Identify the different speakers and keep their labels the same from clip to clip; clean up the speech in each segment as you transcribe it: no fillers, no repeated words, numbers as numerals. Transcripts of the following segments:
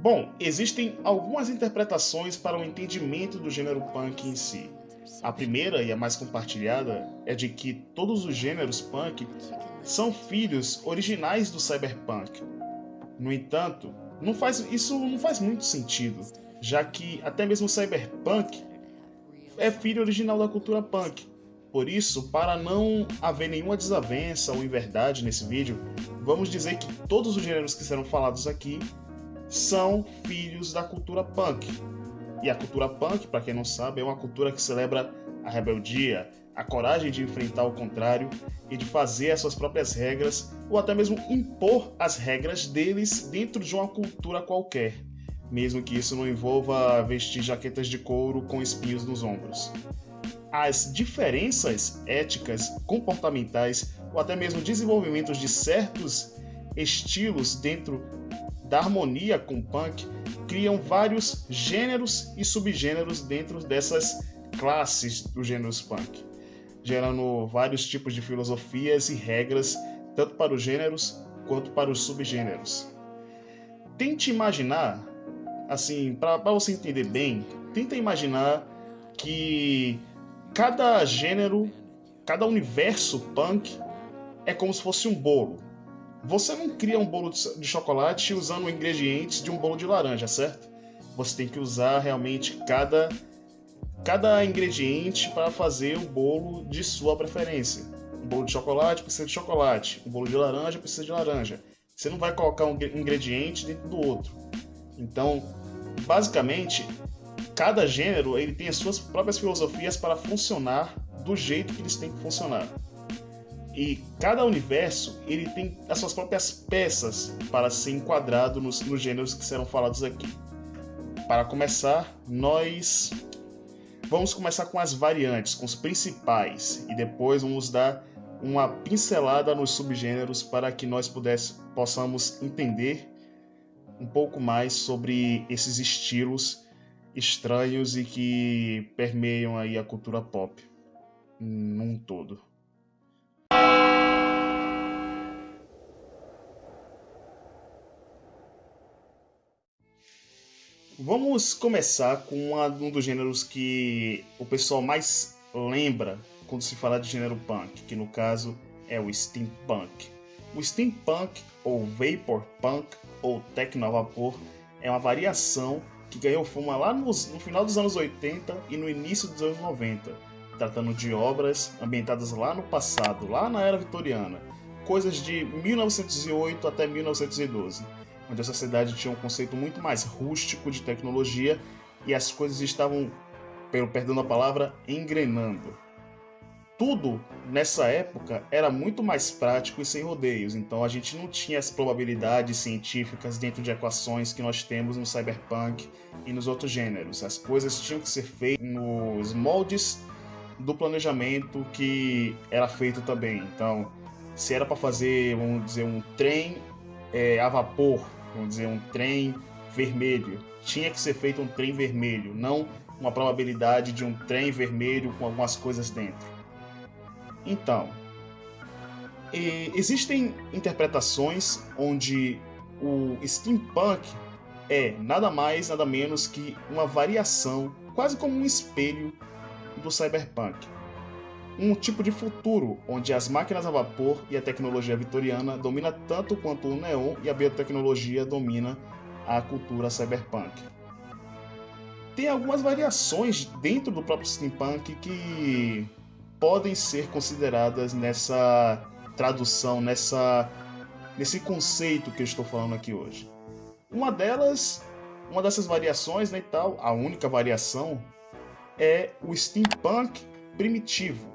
Speaker 1: Bom, existem algumas interpretações para o entendimento do gênero punk em si. A primeira e a mais compartilhada é de que todos os gêneros punk são filhos originais do cyberpunk. No entanto, isso não faz muito sentido, já que até mesmo o cyberpunk é filho original da cultura punk. Por isso, para não haver nenhuma desavença ou inverdade nesse vídeo, vamos dizer que todos os gêneros que serão falados aqui são filhos da cultura punk. E a cultura punk, para quem não sabe, é uma cultura que celebra a rebeldia, a coragem de enfrentar o contrário e de fazer as suas próprias regras ou até mesmo impor as regras deles dentro de uma cultura qualquer, mesmo que isso não envolva vestir jaquetas de couro com espinhos nos ombros. As diferenças éticas, comportamentais ou até mesmo desenvolvimentos de certos estilos dentro da harmonia com o punk criam vários gêneros e subgêneros dentro dessas classes dos gêneros punk, gerando vários tipos de filosofias e regras tanto para os gêneros quanto para os subgêneros. Tente imaginar, assim, para você entender bem, tenta imaginar que cada gênero, cada universo punk é como se fosse um bolo. Você não cria um bolo de chocolate usando ingredientes de um bolo de laranja, certo? Você tem que usar realmente cada ingrediente para fazer o bolo de sua preferência. Um bolo de chocolate precisa de chocolate, um bolo de laranja precisa de laranja. Você não vai colocar um ingrediente dentro do outro. Então, basicamente, cada gênero ele tem as suas próprias filosofias para funcionar do jeito que eles têm que funcionar. E cada universo ele tem as suas próprias peças para ser enquadrado nos gêneros que serão falados aqui. Para começar, nós vamos começar com as variantes, com os principais, e depois vamos dar uma pincelada nos subgêneros para que nós possamos entender um pouco mais sobre esses estilos estranhos e que permeiam aí a cultura pop num todo. Vamos começar com um dos gêneros que o pessoal mais lembra quando se fala de gênero punk, que no caso é o steampunk. O steampunk, ou vapor punk, ou techno a vapor, é uma variação que ganhou fama lá no final dos anos 80 e no início dos anos 90, tratando de obras ambientadas lá no passado, lá na era vitoriana, coisas de 1908 até 1912. Onde a sociedade tinha um conceito muito mais rústico de tecnologia e as coisas estavam, pelo perdão da palavra, engrenando. Tudo nessa época era muito mais prático e sem rodeios, então a gente não tinha as probabilidades científicas dentro de equações que nós temos no cyberpunk e nos outros gêneros. As coisas tinham que ser feitas nos moldes do planejamento que era feito também. Então, se era para fazer, vamos dizer, um trem a vapor, vamos dizer, um trem vermelho, tinha que ser feito um trem vermelho, não uma probabilidade de um trem vermelho com algumas coisas dentro. Então, existem interpretações onde o steampunk é nada mais, nada menos que uma variação, quase como um espelho do cyberpunk. Um tipo de futuro onde as máquinas a vapor e a tecnologia vitoriana domina tanto quanto o neon e a biotecnologia domina a cultura cyberpunk. Tem algumas variações dentro do próprio steampunk que podem ser consideradas nessa tradução, nesse conceito que eu estou falando aqui hoje. Uma dessas variações, né, e tal, a única variação é o steampunk primitivo,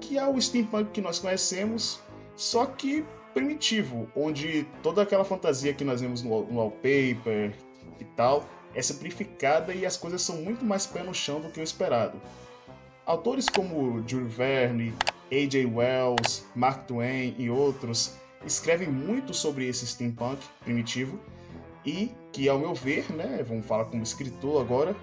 Speaker 1: que é o steampunk que nós conhecemos, só que primitivo, onde toda aquela fantasia que nós vemos no wallpaper e tal é simplificada e as coisas são muito mais pé no chão do que o esperado. Autores como Jules Verne, A.J. Wells, Mark Twain e outros escrevem muito sobre esse steampunk primitivo e que, ao meu ver, né, vamos falar como escritor agora,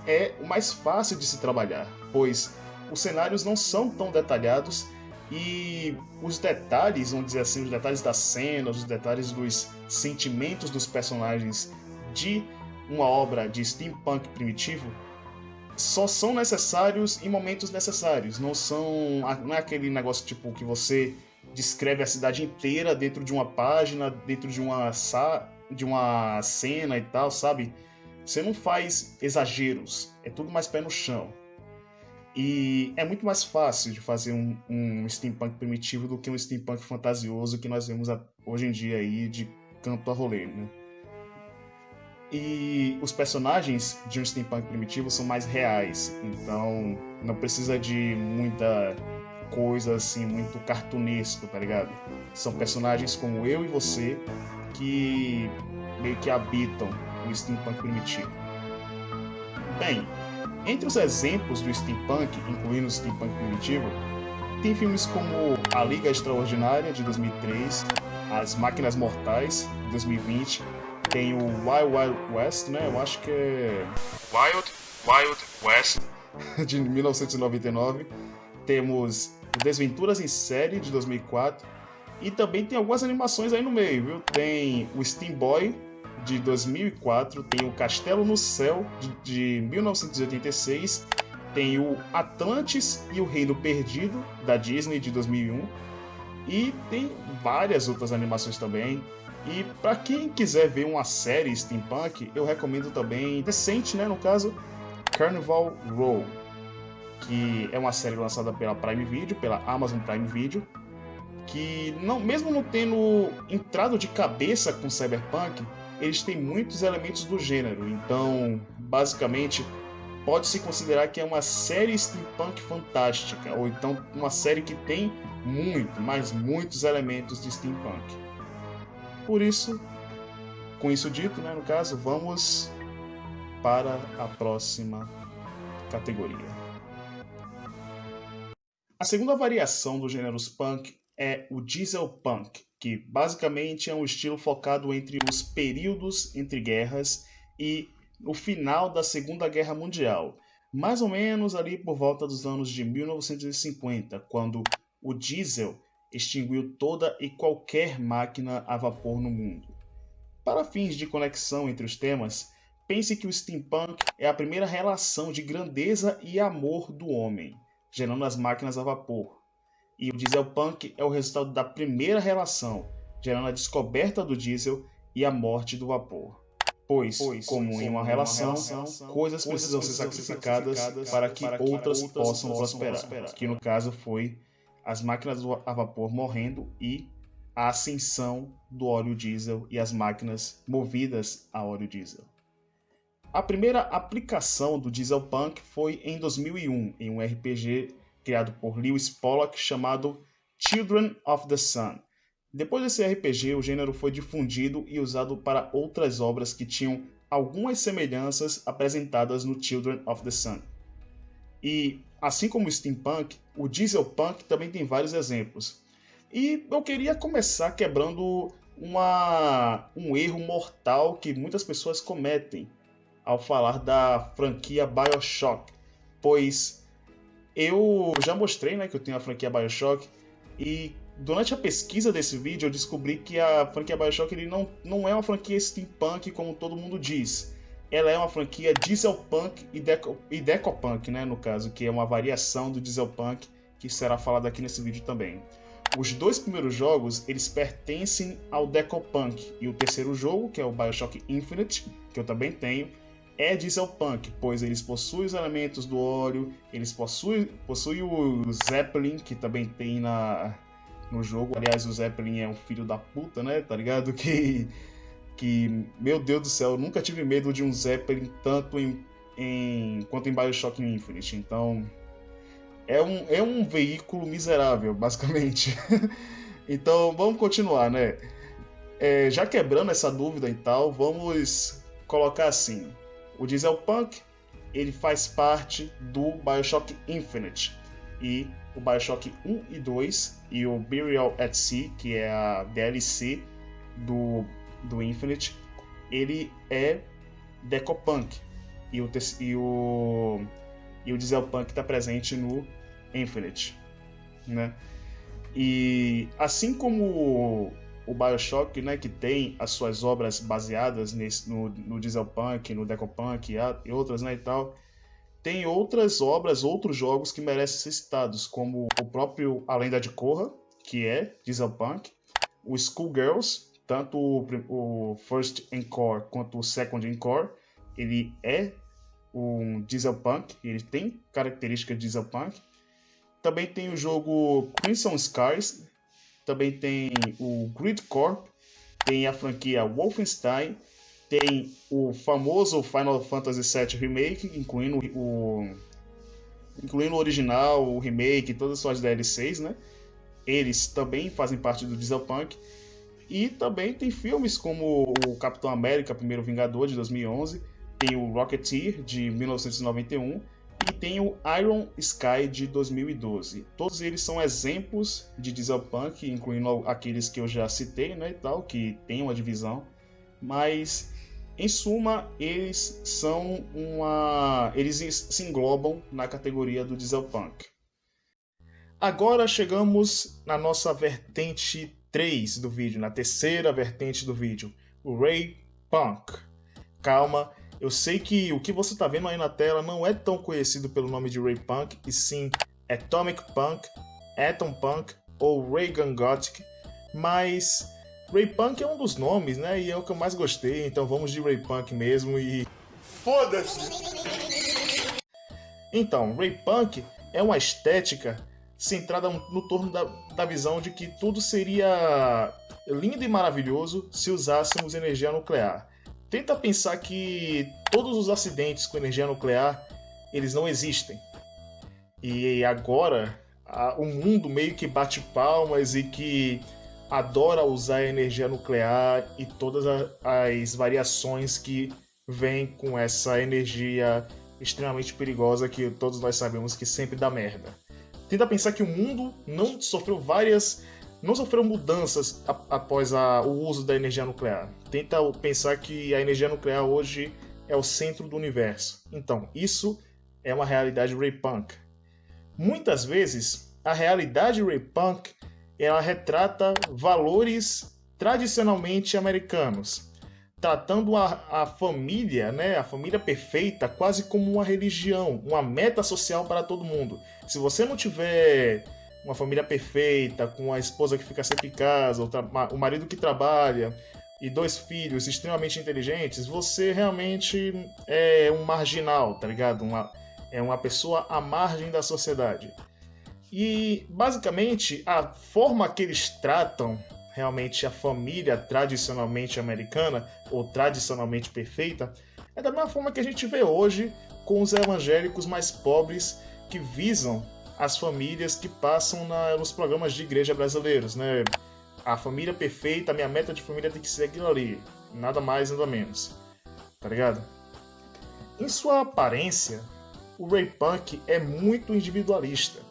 Speaker 1: é o mais fácil de se trabalhar, pois os cenários não são tão detalhados e os detalhes, vamos dizer assim, os detalhes das cenas, os detalhes dos sentimentos dos personagens de uma obra de steampunk primitivo só são necessários em momentos necessários. Não é aquele negócio tipo que você descreve a cidade inteira dentro de uma página, dentro de uma cena e tal, sabe? Você não faz exageros, é tudo mais pé no chão. E é muito mais fácil de fazer um steampunk primitivo do que um steampunk fantasioso que nós vemos hoje em dia aí de canto a rolê, né? E os personagens de um steampunk primitivo são mais reais, então não precisa de muita coisa assim, muito cartunesco, tá ligado? São personagens como eu e você que meio que habitam o steampunk primitivo. Bem, entre os exemplos do steampunk, incluindo o steampunk primitivo, tem filmes como A Liga Extraordinária, de 2003, As Máquinas Mortais, de 2020, tem o Wild Wild West, né? Eu acho que é Wild Wild West, de 1999. Temos Desventuras em Série, de 2004. E também tem algumas animações aí no meio, viu? Tem o Steam Boy, de 2004. Tem o Castelo no Céu, de 1986. Tem o Atlantis e o Reino Perdido, da Disney, de 2001. E tem várias outras animações também. E para quem quiser ver uma série steampunk, eu recomendo também, recente, né, no caso, Carnival Row, que é uma série lançada pela Prime Video, pela Amazon Prime Video, que mesmo não tendo entrado de cabeça com Cyberpunk, eles têm muitos elementos do gênero. Então, basicamente, pode-se considerar que é uma série steampunk fantástica, ou então uma série que tem muitos elementos de steampunk. Por isso, com isso dito, né, no caso, vamos para a próxima categoria. A segunda variação dos gêneros punk é o dieselpunk, que basicamente é um estilo focado entre os períodos entre guerras e o final da Segunda Guerra Mundial, mais ou menos ali por volta dos anos de 1950, quando o diesel extinguiu toda e qualquer máquina a vapor no mundo. Para fins de conexão entre os temas, pense que o steampunk é a primeira relação de grandeza e amor do homem, gerando as máquinas a vapor. E o dieselpunk é o resultado da primeira relação, gerando a descoberta do diesel e a morte do vapor. Pois como em uma relação, coisas precisam ser sacrificadas para que outras possam prosperar, que no caso foi as máquinas a vapor morrendo e a ascensão do óleo diesel e as máquinas movidas a óleo diesel. A primeira aplicação do dieselpunk foi em 2001, em um RPG criado por Lewis Pollock chamado Children of the Sun. Depois desse RPG, o gênero foi difundido e usado para outras obras que tinham algumas semelhanças apresentadas no Children of the Sun. E, assim como o steampunk, o dieselpunk também tem vários exemplos. E eu queria começar quebrando um erro mortal que muitas pessoas cometem ao falar da franquia BioShock, pois eu já mostrei, né, que eu tenho a franquia BioShock, e durante a pesquisa desse vídeo eu descobri que a franquia BioShock não é uma franquia steampunk como todo mundo diz. Ela é uma franquia dieselpunk e decopunk, né, no caso, que é uma variação do dieselpunk que será falado aqui nesse vídeo também. Os dois primeiros jogos, eles pertencem ao decopunk, e o terceiro jogo, que é o BioShock Infinite, que eu também tenho, é dieselpunk, pois eles possuem os elementos do óleo, eles possuem o Zeppelin, que também tem no jogo. Aliás, o Zeppelin é um filho da puta, né, tá ligado? Que meu Deus do céu, eu nunca tive medo de um Zeppelin tanto quanto em BioShock Infinite. Então, é um veículo miserável, basicamente. Então, vamos continuar, né? Já quebrando essa dúvida e tal, vamos colocar assim. O dieselpunk, ele faz parte do BioShock Infinite. E o BioShock 1 e 2 e o Burial at Sea, que é a DLC do Infinite, ele é decopunk. E o dieselpunk está presente no Infinite, né? E assim como o BioShock, né, que tem as suas obras baseadas no Dieselpunk, no Decopunk e outras, né, e tal, tem outras obras, outros jogos que merecem ser citados, como o próprio A Lenda de Korra, que é Dieselpunk, o Skullgirls, tanto o First Encore quanto o Second Encore, ele é um Dieselpunk, ele tem características de Dieselpunk. Também tem o jogo Crimson Skies, também tem o Grid Corp, tem a franquia Wolfenstein, tem o famoso Final Fantasy VII Remake, incluindo o original, o remake, todas as suas DLCs, né? Eles também fazem parte do Dieselpunk. E também tem filmes como o Capitão América, Primeiro Vingador, de 2011, tem o Rocketeer, de 1991, e tem o Iron Sky, de 2012. Todos eles são exemplos de Dieselpunk, incluindo aqueles que eu já citei, né, e tal, que tem uma divisão, mas em suma, eles se englobam na categoria do Dieselpunk. Agora chegamos na nossa vertente 3 do vídeo, na terceira vertente do vídeo, o Ray Punk. Calma, eu sei que o que você está vendo aí na tela não é tão conhecido pelo nome de Ray Punk, e sim Atomic Punk, Atom Punk ou Ray Gun Gothic, mas Ray Punk é um dos nomes, né? E é o que eu mais gostei, então vamos de Ray Punk mesmo e... foda-se! Então, Ray Punk é uma estética centrada no torno da visão de que tudo seria lindo e maravilhoso se usássemos energia nuclear. Tenta pensar que todos os acidentes com energia nuclear, eles não existem. E agora, o mundo meio que bate palmas e que adora usar energia nuclear e todas as variações que vêm com essa energia extremamente perigosa que todos nós sabemos que sempre dá merda. Tenta pensar que o mundo não sofreu mudanças após o uso da energia nuclear. Tenta pensar que a energia nuclear hoje é o centro do universo. Então, isso é uma realidade Ray Punk. Muitas vezes, a realidade Ray Punk ela retrata valores tradicionalmente americanos, tratando a família, né, a família perfeita, quase como uma religião, uma meta social para todo mundo. Se você não tiver uma família perfeita, com a esposa que fica sempre em casa, o marido que trabalha e 2 filhos extremamente inteligentes, você realmente é um marginal, tá ligado? É uma pessoa à margem da sociedade. E, basicamente, a forma que eles tratam realmente a família tradicionalmente americana ou tradicionalmente perfeita é da mesma forma que a gente vê hoje com os evangélicos mais pobres que visam as famílias que passam nos programas de igreja brasileiros, né? A família perfeita, a minha meta de família tem que ser aquilo ali, nada mais, nada menos, tá ligado? Em sua aparência, o Ray Punk é muito individualista,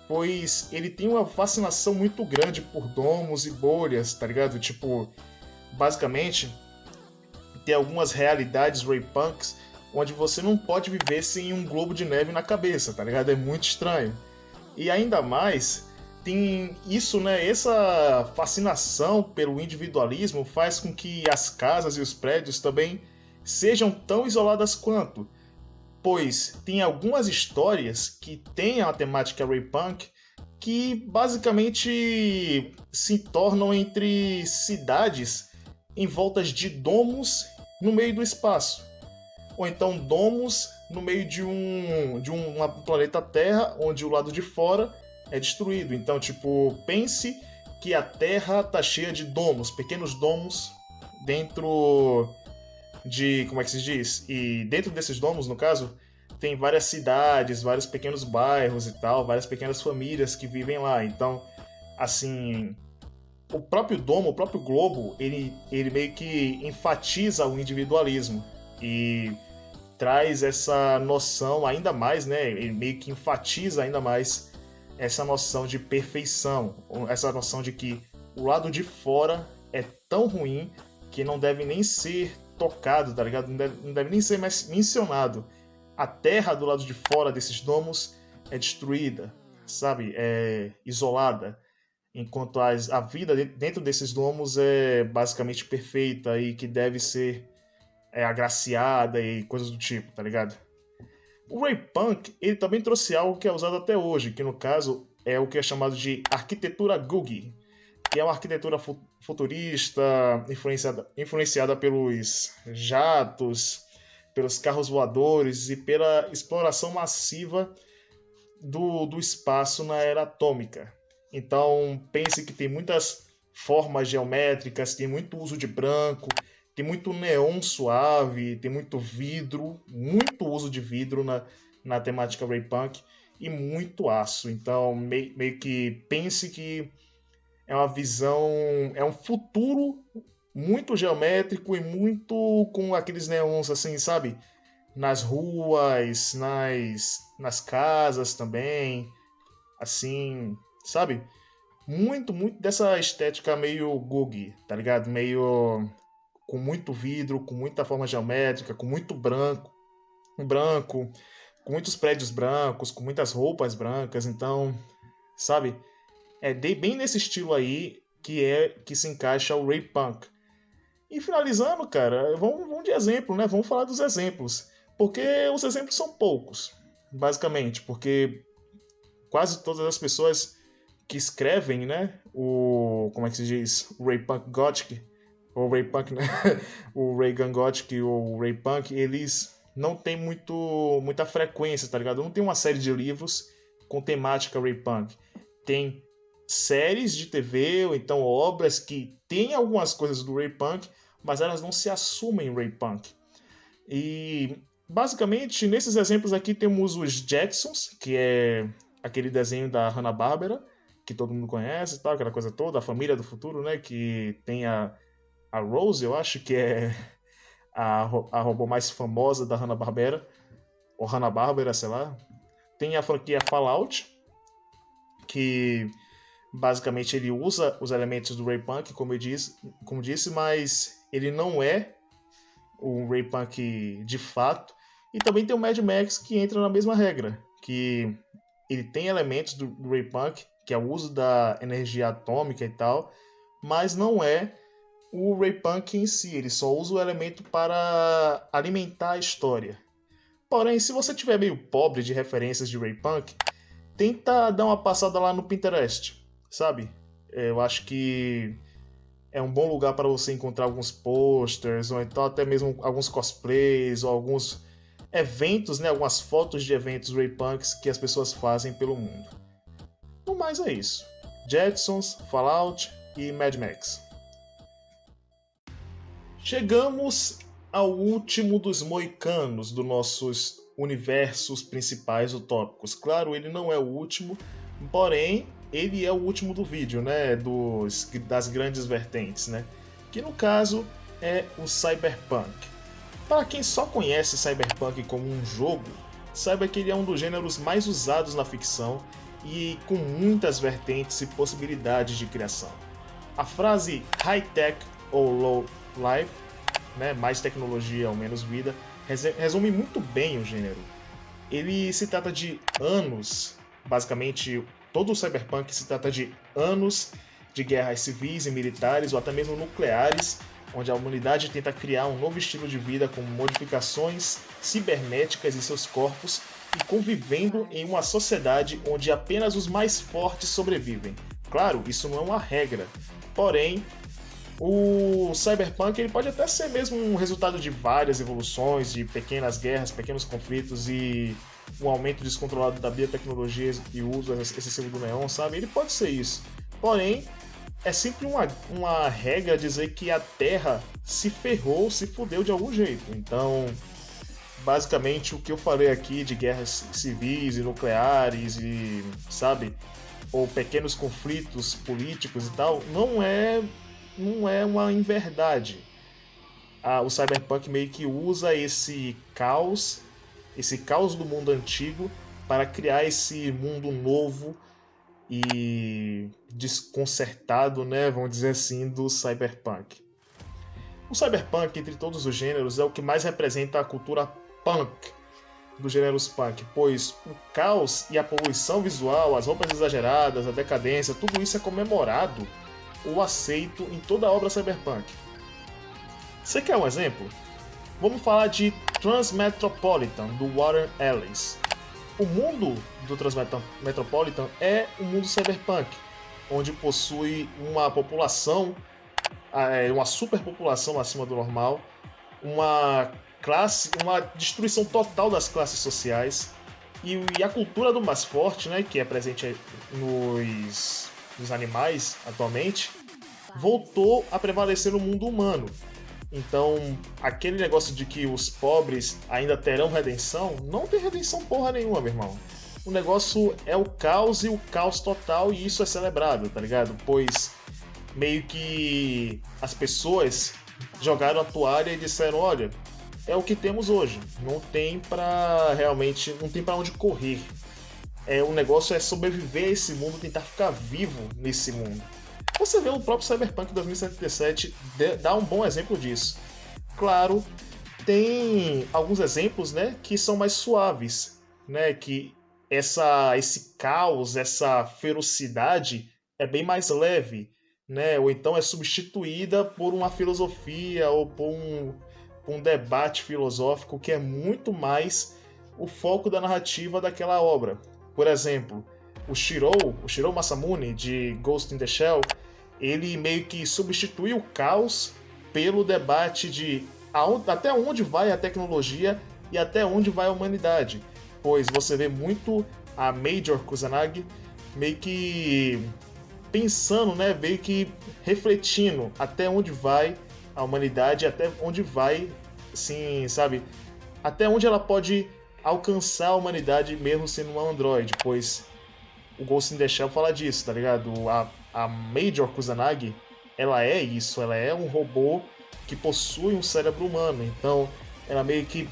Speaker 1: pois ele tem uma fascinação muito grande por domos e bolhas, tá ligado? Tipo, basicamente, tem algumas realidades Ray Punks onde você não pode viver sem um globo de neve na cabeça, tá ligado? É muito estranho. E ainda mais, tem isso, né? Essa fascinação pelo individualismo faz com que as casas e os prédios também sejam tão isoladas quanto, pois tem algumas histórias que têm a temática Ray Punk que basicamente se tornam entre cidades em voltas de domos no meio do espaço, ou então domos no meio de um planeta Terra, onde o lado de fora é destruído. Então, tipo, pense que a Terra tá cheia de domos, pequenos domos dentro de, como é que se diz? E dentro desses domos, no caso, tem várias cidades, vários pequenos bairros e tal, várias pequenas famílias que vivem lá. Então, assim, o próprio domo, o próprio globo, ele meio que enfatiza o individualismo e traz essa noção ainda mais, né? Ele meio que enfatiza ainda mais essa noção de perfeição, essa noção de que o lado de fora é tão ruim que não deve nem ser tocado, tá ligado? Não deve nem ser mencionado. A terra do lado de fora desses domos é destruída, sabe? É isolada. enquanto a vida dentro desses domos é basicamente perfeita e que deve ser agraciada e coisas do tipo, tá ligado? O Ray Punk, ele também trouxe algo que é usado até hoje, que no caso é o que é chamado de arquitetura Googie, que é uma arquitetura futurista influenciada pelos jatos, pelos carros voadores e pela exploração massiva do espaço na era atômica. Então, pense que tem muitas formas geométricas, tem muito uso de branco, tem muito neon suave, tem muito uso de vidro na temática Ray Punk e muito aço. Então, meio que pense que é uma visão, é um futuro muito geométrico e muito com aqueles neons assim, sabe? Nas ruas, nas casas também, assim, sabe? Muito dessa estética meio Googie, tá ligado? Meio com muito vidro, com muita forma geométrica, com muito branco, com muitos prédios brancos, com muitas roupas brancas, então, sabe? É bem nesse estilo aí que se encaixa o Ray Punk. E finalizando, cara, vamos de exemplo, né? Vamos falar dos exemplos. Porque os exemplos são poucos, basicamente, porque quase todas as pessoas que escrevem, né, como é que se diz, o Ray Punk Gothic, ou Ray Punk, né, o Reagan Gothic ou o Ray Punk, eles não têm muita frequência, tá ligado? Não tem uma série de livros com temática Ray Punk. Tem séries de TV ou então obras que têm algumas coisas do Ray Punk, mas elas não se assumem Ray Punk. E basicamente nesses exemplos aqui temos os Jetsons, que é aquele desenho da Hanna-Barbera, que todo mundo conhece, tal, aquela coisa toda, a família do futuro, né, que tem a Rose, eu acho que é a robô mais famosa da Hanna-Barbera, ou Hanna-Barbera, sei lá. Tem a franquia Fallout, que basicamente ele usa os elementos do Ray Punk, como disse, mas ele não é o Ray Punk de fato. E também tem o Mad Max que entra na mesma regra, que ele tem elementos do Ray Punk, que é o uso da energia atômica e tal, mas não é o Ray Punk em si, ele só usa o elemento para alimentar a história. Porém, se você tiver meio pobre de referências de Ray Punk, tenta dar uma passada lá no Pinterest, sabe? Eu acho que é um bom lugar para você encontrar alguns posters, ou então até mesmo alguns cosplays, ou alguns eventos, né? Algumas fotos de eventos Ray Punks que as pessoas fazem pelo mundo. No mais é isso. Jetsons, Fallout e Mad Max. Chegamos ao último dos moicanos dos nossos universos principais utópicos. Claro, ele não é o último, porém, ele é o último do vídeo, né? Das grandes vertentes, né? Que no caso é o Cyberpunk. Para quem só conhece Cyberpunk como um jogo, saiba que ele é um dos gêneros mais usados na ficção e com muitas vertentes e possibilidades de criação. A frase high-tech ou low-life, né, mais tecnologia ou menos vida, resume muito bem o gênero. Ele se trata de anos, basicamente todo o Cyberpunk se trata de anos de guerras civis e militares ou até mesmo nucleares, onde a humanidade tenta criar um novo estilo de vida com modificações cibernéticas em seus corpos e convivendo em uma sociedade onde apenas os mais fortes sobrevivem. Claro, isso não é uma regra, porém, o Cyberpunk ele pode até ser mesmo um resultado de várias evoluções, de pequenas guerras, pequenos conflitos e um aumento descontrolado da biotecnologia e o uso excessivo do neon, sabe? Ele pode ser isso. Porém, é sempre uma regra dizer que a Terra se ferrou, se fudeu de algum jeito. Então, basicamente, o que eu falei aqui de guerras civis e nucleares e, sabe, ou pequenos conflitos políticos e tal, não é uma inverdade. O Cyberpunk meio que usa esse caos do mundo antigo, para criar esse mundo novo e desconcertado, né, vamos dizer assim, do Cyberpunk. O Cyberpunk, entre todos os gêneros, é o que mais representa a cultura punk, dos gêneros punk, pois o caos e a poluição visual, as roupas exageradas, a decadência, tudo isso é comemorado ou aceito em toda a obra cyberpunk. Você quer um exemplo? Vamos falar de Transmetropolitan, do Warren Ellis. O mundo do Transmetropolitan é um mundo cyberpunk, onde possui uma população, uma superpopulação acima do normal, uma destruição total das classes sociais e a cultura do mais forte, né, que é presente nos animais atualmente, voltou a prevalecer no mundo humano. Então, aquele negócio de que os pobres ainda terão redenção, não tem redenção porra nenhuma, meu irmão. O negócio é o caos e o caos total, e isso é celebrado, tá ligado? Pois meio que as pessoas jogaram a toalha e disseram, olha, é o que temos hoje. Não tem pra realmente, não tem pra onde correr. O negócio é sobreviver a esse mundo, tentar ficar vivo nesse mundo. Você vê o próprio Cyberpunk 2077 dá um bom exemplo disso. Claro, tem alguns exemplos, né, que são mais suaves, né, que esse caos, essa ferocidade é bem mais leve, né, ou então é substituída por uma filosofia ou por um debate filosófico que é muito mais o foco da narrativa daquela obra. Por exemplo, o Shirou Masamune, de Ghost in the Shell, ele meio que substitui o caos pelo debate de até onde vai a tecnologia e até onde vai a humanidade. Pois você vê muito a Major Kusanagi meio que pensando, né, meio que refletindo até onde vai a humanidade, até onde vai, sim, sabe, até onde ela pode alcançar a humanidade mesmo sendo um androide, pois o Ghost in the Shell fala disso, tá ligado? A Major Kusanagi, ela é isso, ela é um robô que possui um cérebro humano, então ela meio que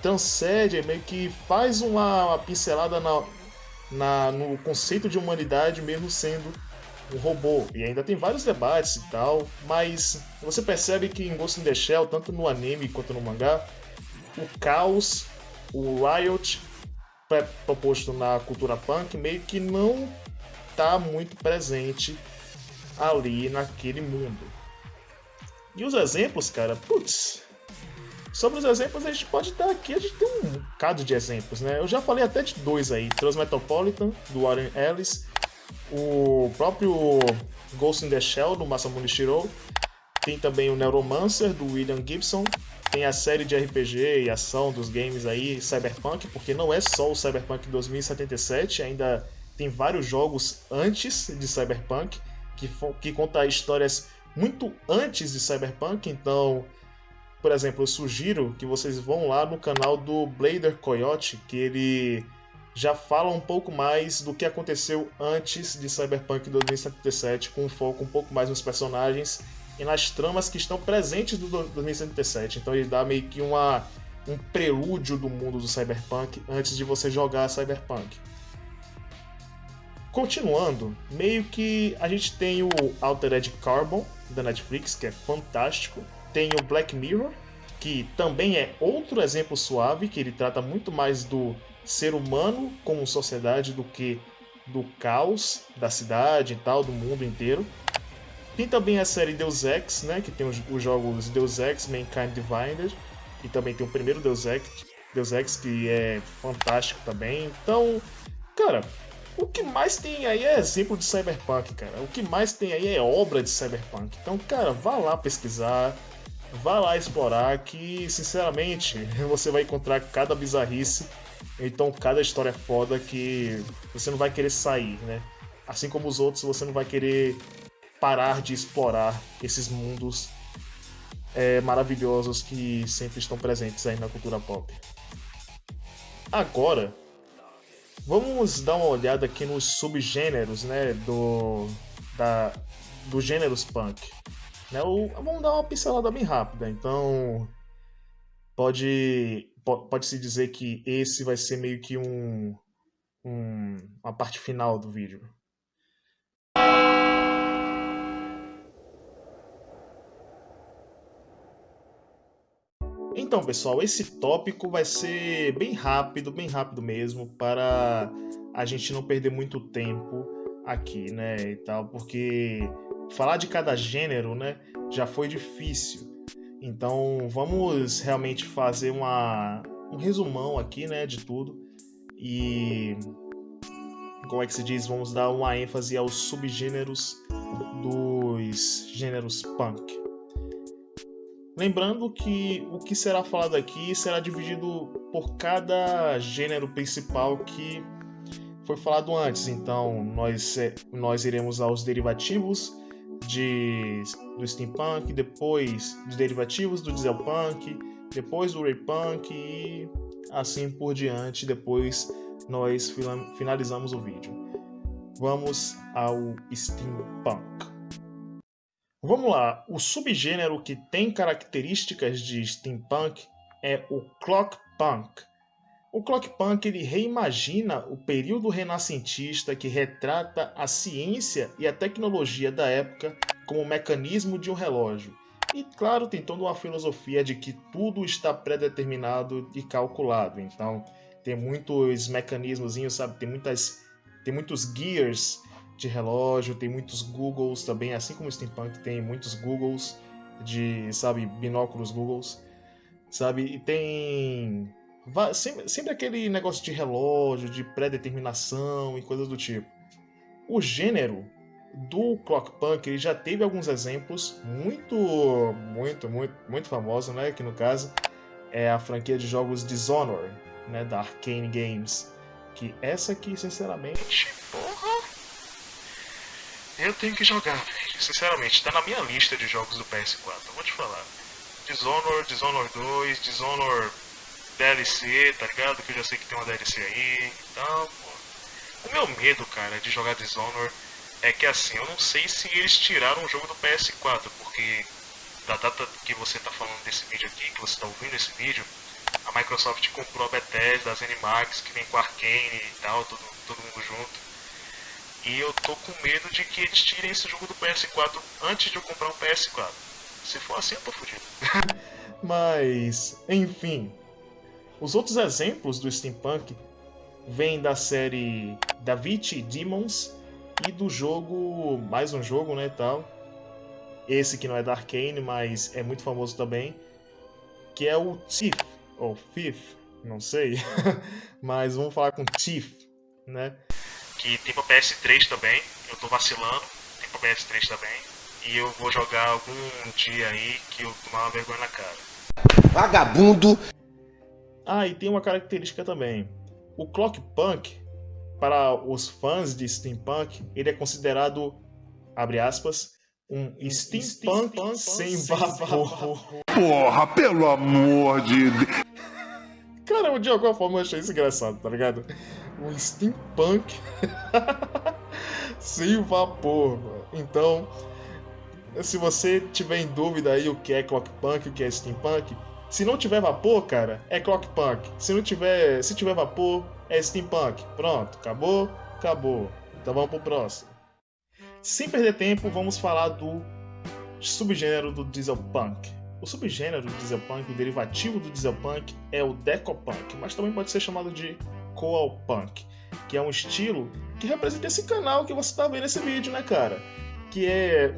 Speaker 1: transcende, meio que faz uma pincelada no conceito de humanidade mesmo sendo um robô. E ainda tem vários debates e tal, mas você percebe que em Ghost in the Shell, tanto no anime quanto no mangá, o caos, o Riot proposto na cultura punk meio que não tá muito presente ali naquele mundo. E os exemplos, cara, putz, sobre os exemplos a gente pode dar aqui, a gente tem um bocado de exemplos, né? Eu já falei até de dois aí, Transmetropolitan, do Warren Ellis, o próprio Ghost in the Shell, do Masamune Shirow, tem também o Neuromancer, do William Gibson, tem a série de RPG e ação dos games aí, Cyberpunk, porque não é só o Cyberpunk 2077, ainda tem vários jogos antes de Cyberpunk, que conta histórias muito antes de Cyberpunk, então, por exemplo, eu sugiro que vocês vão lá no canal do Blader Coyote, que ele já fala um pouco mais do que aconteceu antes de Cyberpunk 2077, com um foco um pouco mais nos personagens e nas tramas que estão presentes do 2077. Então ele dá meio que um prelúdio do mundo do Cyberpunk antes de você jogar Cyberpunk. Continuando, meio que a gente tem o Altered Carbon da Netflix, que é fantástico. Tem o Black Mirror, que também é outro exemplo suave, que ele trata muito mais do ser humano como sociedade do que do caos da cidade e tal, do mundo inteiro. Tem também a série Deus Ex, né, que tem os jogos Deus Ex, Mankind Divided, e também tem o primeiro Deus Ex, que é fantástico também. Então, cara, o que mais tem aí é exemplo de Cyberpunk, cara. O que mais tem aí é obra de Cyberpunk. Então, cara, vá lá pesquisar, vá lá explorar, que, sinceramente, você vai encontrar cada bizarrice, então cada história foda que você não vai querer sair, né? Assim como os outros, você não vai querer parar de explorar esses mundos maravilhosos que sempre estão presentes aí na cultura pop. Agora, vamos dar uma olhada aqui nos subgêneros, né, dos gêneros punk. Né, vamos dar uma pincelada bem rápida, então pode-se dizer que esse vai ser meio que uma parte final do vídeo. Então, pessoal, esse tópico vai ser bem rápido mesmo, para a gente não perder muito tempo aqui, né, e tal, porque falar de cada gênero, né, já foi difícil. Então, vamos realmente fazer um resumão aqui, né, de tudo e, como é que se diz, vamos dar uma ênfase aos subgêneros dos gêneros punk. Lembrando que o que será falado aqui será dividido por cada gênero principal que foi falado antes. Então, nós iremos aos derivativos do steampunk, depois dos derivativos do dieselpunk, depois do raypunk e assim por diante. Depois nós finalizamos o vídeo. Vamos ao steampunk. Vamos lá, o subgênero que tem características de steampunk é o clockpunk. O clockpunk ele reimagina o período renascentista que retrata a ciência e a tecnologia da época como mecanismo de um relógio. E claro, tem toda uma filosofia de que tudo está pré-determinado e calculado. Então, tem muitos mecanismozinhos, sabe? Tem muitos gears de relógio, tem muitos Googles também, assim como o steampunk tem muitos Googles de, sabe, binóculos Googles, sabe? E tem sempre aquele negócio de relógio, de pré-determinação e coisas do tipo. O gênero do clockpunk ele já teve alguns exemplos muito famosos, né? Que no caso é a franquia de jogos Dishonored, né? Da Arcane Games. Que essa aqui, sinceramente, porra, eu tenho que jogar, velho. Sinceramente, tá na minha lista de jogos do PS4. Eu vou te falar. Dishonored 2, Dishonored DLC, tá ligado? Que eu já sei que tem uma DLC aí. Então, pô. O meu medo, cara, de jogar Dishonored é que assim, eu não sei se eles tiraram o jogo do PS4, porque da data que você tá falando desse vídeo aqui, que você tá ouvindo esse vídeo, a Microsoft comprou a Bethesda, a ZeniMax, que vem com a Arcane e tal, todo mundo junto. E eu tô com medo de que eles tirem esse jogo do PS4 antes de eu comprar um PS4. Se for assim, eu tô fudido. Mas, enfim. Os outros exemplos do steampunk vêm da série Da Vinci Demons e do jogo, mais um jogo, né, tal. Esse que não é da Arcane, mas é muito famoso também, que é o Thief, ou Thief, não sei. Mas vamos falar com Thief, né? Que tem pra PS3 também, eu tô vacilando, tem pra PS3 também, e eu vou jogar algum dia aí que eu tomar uma vergonha na cara.
Speaker 2: Vagabundo!
Speaker 1: Ah, e tem uma característica também. O clockpunk, para os fãs de steampunk, ele é considerado, abre aspas, um steampunk sem vapor.
Speaker 2: Porra, pelo amor de Deus!
Speaker 1: Cara, de alguma forma eu achei isso engraçado, tá ligado? Um steampunk sem vapor. Então, se você tiver em dúvida aí o que é clockpunk, o que é steampunk, se não tiver vapor, cara, é clockpunk. Se tiver vapor, é steampunk. Pronto, acabou. Então vamos pro próximo. Sem perder tempo, vamos falar do subgênero do dieselpunk. O subgênero do dieselpunk, o derivativo do dieselpunk, é o decopunk, mas também pode ser chamado de coalpunk, que é um estilo que representa esse canal que você está vendo nesse vídeo, né, cara? Que é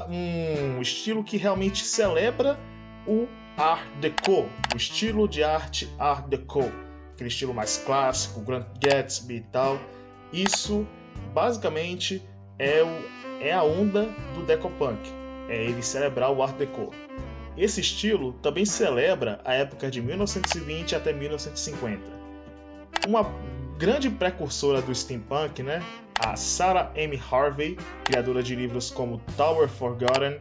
Speaker 1: um estilo que realmente celebra o Art Deco, o estilo de arte Art Deco, aquele estilo mais clássico, Grand Gatsby e tal. Isso, basicamente, é a onda do decopunk, é ele celebrar o Art Deco. Esse estilo também celebra a época de 1920 até 1950. Uma grande precursora do steampunk, né? A Sarah M. Harvey, criadora de livros como Tower Forgotten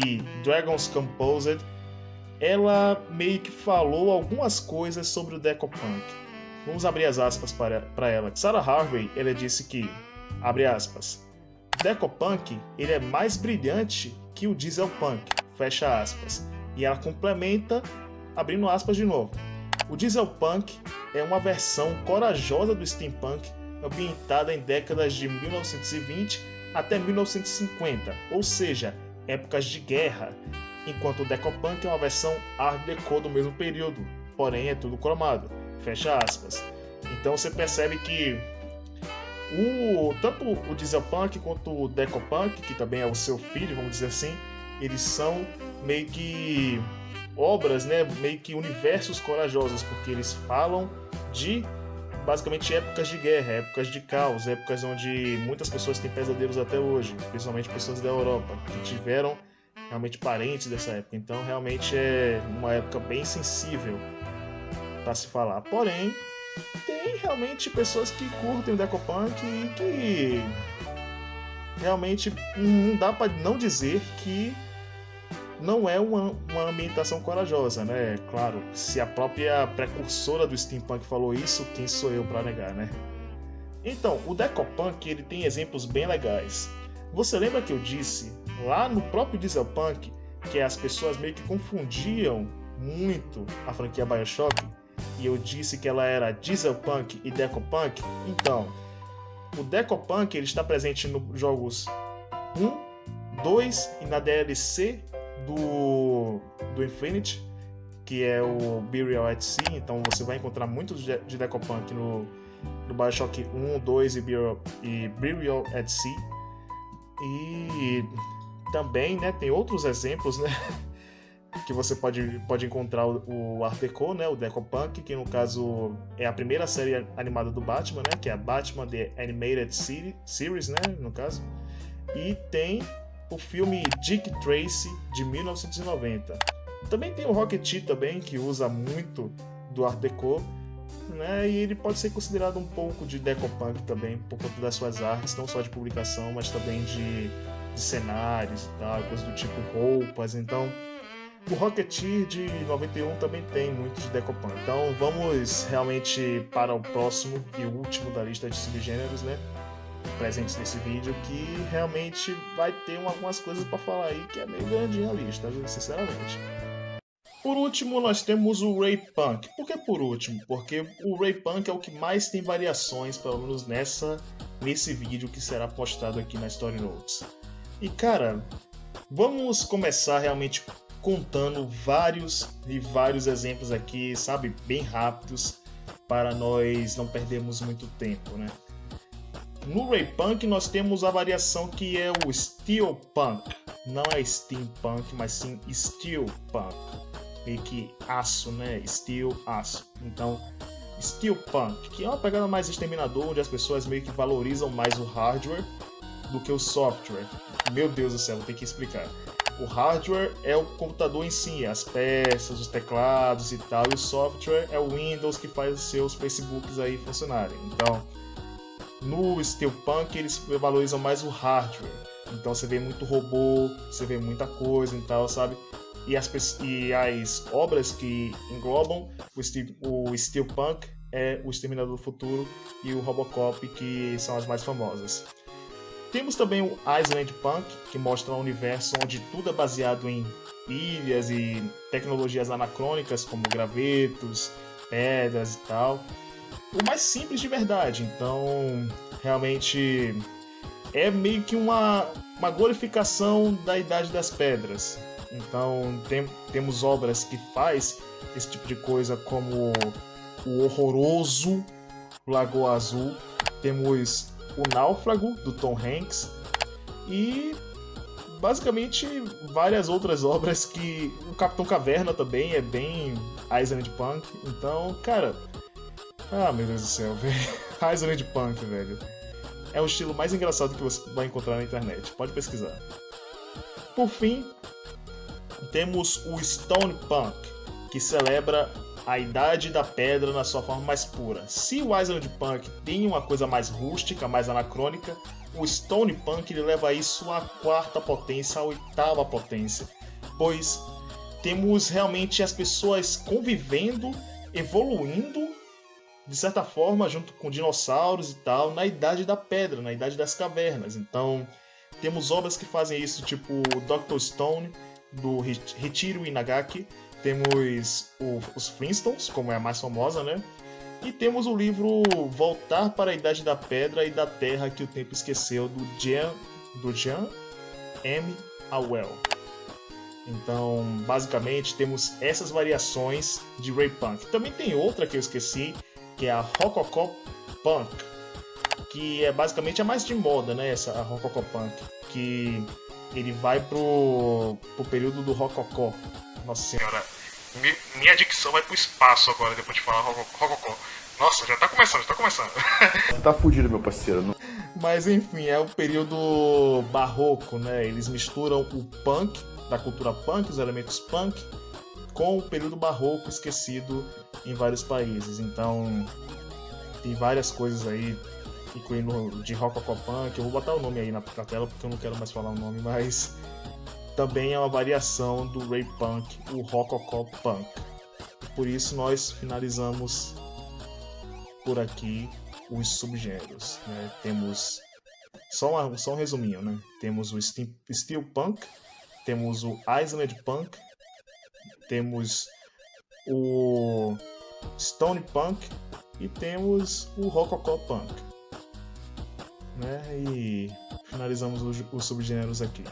Speaker 1: e Dragons Composed, ela meio que falou algumas coisas sobre o decopunk. Vamos abrir as aspas para ela. Sarah Harvey, ela disse que, abre aspas, decopunk ele é mais brilhante que o dieselpunk, fecha aspas. E ela complementa, abrindo aspas de novo. O dieselpunk é uma versão corajosa do steampunk, ambientada em décadas de 1920 até 1950, ou seja, épocas de guerra, enquanto o Decopunk é uma versão Art Deco do mesmo período, porém é tudo cromado, fecha aspas. Então você percebe que tanto o Dieselpunk quanto o Decopunk, que também é o seu filho, vamos dizer assim, eles são meio que obras, né, meio que universos corajosos, porque eles falam de basicamente épocas de guerra, épocas de caos, épocas onde muitas pessoas têm pesadelos até hoje, principalmente pessoas da Europa, que tiveram realmente parentes dessa época. Então realmente é uma época bem sensível para se falar. Porém, tem realmente pessoas que curtem o Decopunk e que realmente não dá para não dizer que não é uma ambientação corajosa, né? Claro, se a própria precursora do steampunk falou isso, quem sou eu para negar, né? Então, o Decopunk ele tem exemplos bem legais. Você lembra que eu disse lá no próprio Dieselpunk que as pessoas meio que confundiam muito a franquia BioShock? E eu disse que ela era Dieselpunk e Decopunk? Então, o Decopunk ele está presente nos jogos 1, 2 e na DLC do Infinity, que é o Burial at Sea. Então você vai encontrar muito de Decopunk no BioShock 1, 2 e Burial at Sea. E também, né, tem outros exemplos, né, que você pode encontrar o Art Deco, né, o Decopunk, que no caso é a primeira série animada do Batman, né, que é a Batman The Animated Series, né, no caso. E tem o filme Dick Tracy, de 1990. Também tem o Rocketeer também, que usa muito do Art Deco, né? E ele pode ser considerado um pouco de Decopunk também, por conta das suas artes, não só de publicação, mas também de cenários e tal, coisas do tipo roupas. Então, o Rocketeer de 91 também tem muito de Decopunk. Então, vamos realmente para o próximo e último da lista de subgêneros, né? Presentes nesse vídeo, que realmente vai ter algumas coisas para falar aí que é meio grandinha a lista, sinceramente. Por último, nós temos o Ray Punk. Por que por último? Porque o Ray Punk é o que mais tem variações, pelo menos nesse vídeo que será postado aqui na Story Notes. E cara, vamos começar realmente contando vários exemplos aqui, sabe, bem rápidos, para nós não perdermos muito tempo, né? No Ray Punk nós temos a variação que é o Steel Punk. Não é Steampunk, mas sim Steel Punk. Meio que aço, né? Steel, aço. Então, Steel Punk, que é uma pegada mais exterminador, onde as pessoas meio que valorizam mais o hardware do que o software. Meu Deus do céu, vou ter que explicar. O hardware é o computador em si, as peças, os teclados e tal, e o software é o Windows que faz os seus Facebooks aí funcionarem. Então, no Steelpunk eles valorizam mais o hardware, então você vê muito robô, você vê muita coisa e tal, sabe? E as obras que englobam o Steelpunk é o Exterminador do Futuro e o Robocop, que são as mais famosas. Temos também o Island Punk, que mostra um universo onde tudo é baseado em ilhas e tecnologias anacrônicas como gravetos, pedras e tal. O mais simples de verdade, então realmente é meio que uma glorificação da Idade das Pedras. Então temos obras que faz esse tipo de coisa, como o horroroso Lagoa Azul, temos o Náufrago do Tom Hanks e basicamente várias outras obras, que o Capitão Caverna também é bem Island Punk. Então, cara, meu Deus do céu, velho. Island Punk, velho. É o estilo mais engraçado que você vai encontrar na internet. Pode pesquisar. Por fim, temos o Stone Punk, que celebra a Idade da Pedra na sua forma mais pura. Se o Island Punk tem uma coisa mais rústica, mais anacrônica, o Stone Punk ele leva isso à quarta potência, à oitava potência. Pois temos realmente as pessoas convivendo, evoluindo de certa forma, junto com dinossauros e tal, na Idade da Pedra, na Idade das Cavernas. Então, temos obras que fazem isso, tipo o Dr. Stone, do Hichiro Inagaki. Temos os Flintstones, como é a mais famosa, né? E temos o livro Voltar para a Idade da Pedra e da Terra que o Tempo Esqueceu, do Jean M. Auel. Então, basicamente, temos essas variações de Ray Punk. Também tem outra que eu esqueci, que é a Rococó Punk, que é basicamente a mais de moda, né? Essa a Rococó Punk, que ele vai pro período do Rococó. Nossa senhora, minha dicção vai pro espaço agora depois de falar Rococó. Nossa, já tá começando.
Speaker 2: Você tá fudido, meu parceiro.
Speaker 1: Mas enfim, é o período barroco, né? Eles misturam o punk, da cultura punk, os elementos punk, com o período barroco esquecido em vários países. Então, tem várias coisas aí, incluindo de Rococó Punk. Eu vou botar o nome aí na tela porque eu não quero mais falar o nome, mas também é uma variação do Ray Punk, o Rococó Punk. Por isso nós finalizamos por aqui os subgêneros, né? Temos só um resuminho, né? Temos o Steel Punk, temos o Island Punk, temos o Stone Punk e temos o Rococó Punk, né? E finalizamos os subgêneros aqui.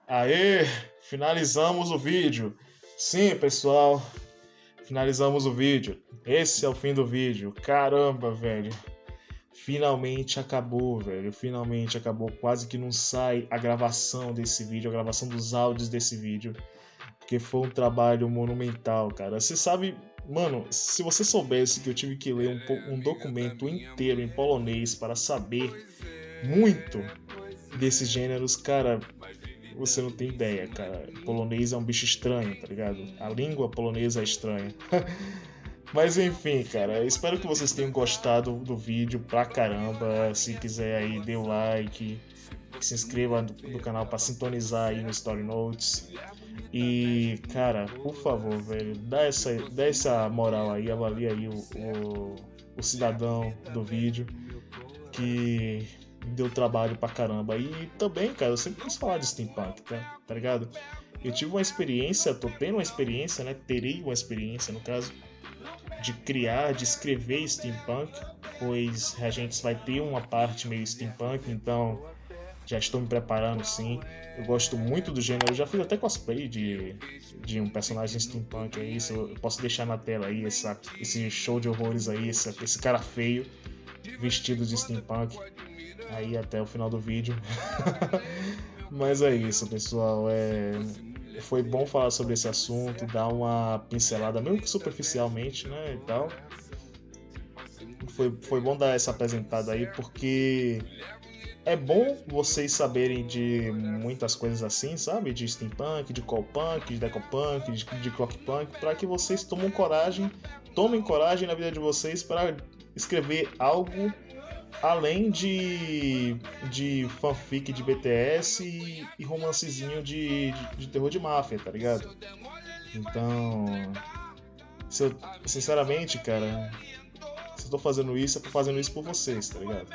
Speaker 1: Aê! Finalizamos o vídeo! Sim, pessoal, finalizamos o vídeo. Esse é o fim do vídeo. Caramba, velho. Finalmente acabou, velho. Finalmente acabou. Quase que não sai a gravação desse vídeo, a gravação dos áudios desse vídeo. Porque foi um trabalho monumental, cara. Você sabe, mano, se você soubesse que eu tive que ler um documento inteiro em polonês para saber muito desses gêneros, cara, você não tem ideia, cara. Polonês é um bicho estranho, tá ligado? A língua polonesa é estranha. Mas enfim, cara, espero que vocês tenham gostado do vídeo pra caramba. Se quiser aí, dê o like, se inscreva no canal pra sintonizar aí no Story Notes. E, cara, por favor, velho, dá essa moral aí, avalia aí o cidadão do vídeo que deu trabalho pra caramba. E também, cara, eu sempre quis falar de steampunk, tá ligado? Eu tive uma experiência, tô tendo uma experiência, né? Terei uma experiência, no caso, de criar, de escrever steampunk, pois a gente vai ter uma parte meio steampunk, então já estou me preparando sim. Eu gosto muito do gênero, eu já fiz até cosplay de um personagem steampunk aí, eu posso deixar na tela aí esse show de horrores aí, esse cara feio vestido de steampunk aí até o final do vídeo. Mas é isso, pessoal. Foi bom falar sobre esse assunto, dar uma pincelada, mesmo que superficialmente, né, e tal. Foi bom dar essa apresentada aí, porque é bom vocês saberem de muitas coisas assim, sabe? De steampunk, de callpunk, de decopunk, de clockpunk, para que vocês tomem coragem na vida de vocês para escrever algo além de fanfic de BTS e romancezinho de terror de máfia, tá ligado? Então, sinceramente, cara, se eu tô fazendo isso, eu tô fazendo isso por vocês, tá ligado?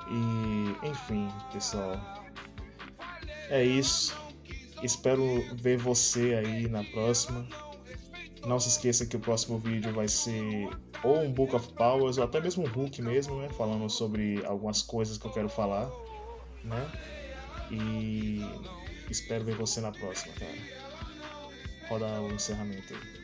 Speaker 1: E, enfim, pessoal, é isso. Espero ver você aí na próxima. Não se esqueça que o próximo vídeo vai ser ou um Book of Powers, ou até mesmo um Hulk mesmo, né? Falando sobre algumas coisas que eu quero falar, né? E espero ver você na próxima, cara. Roda o encerramento aí.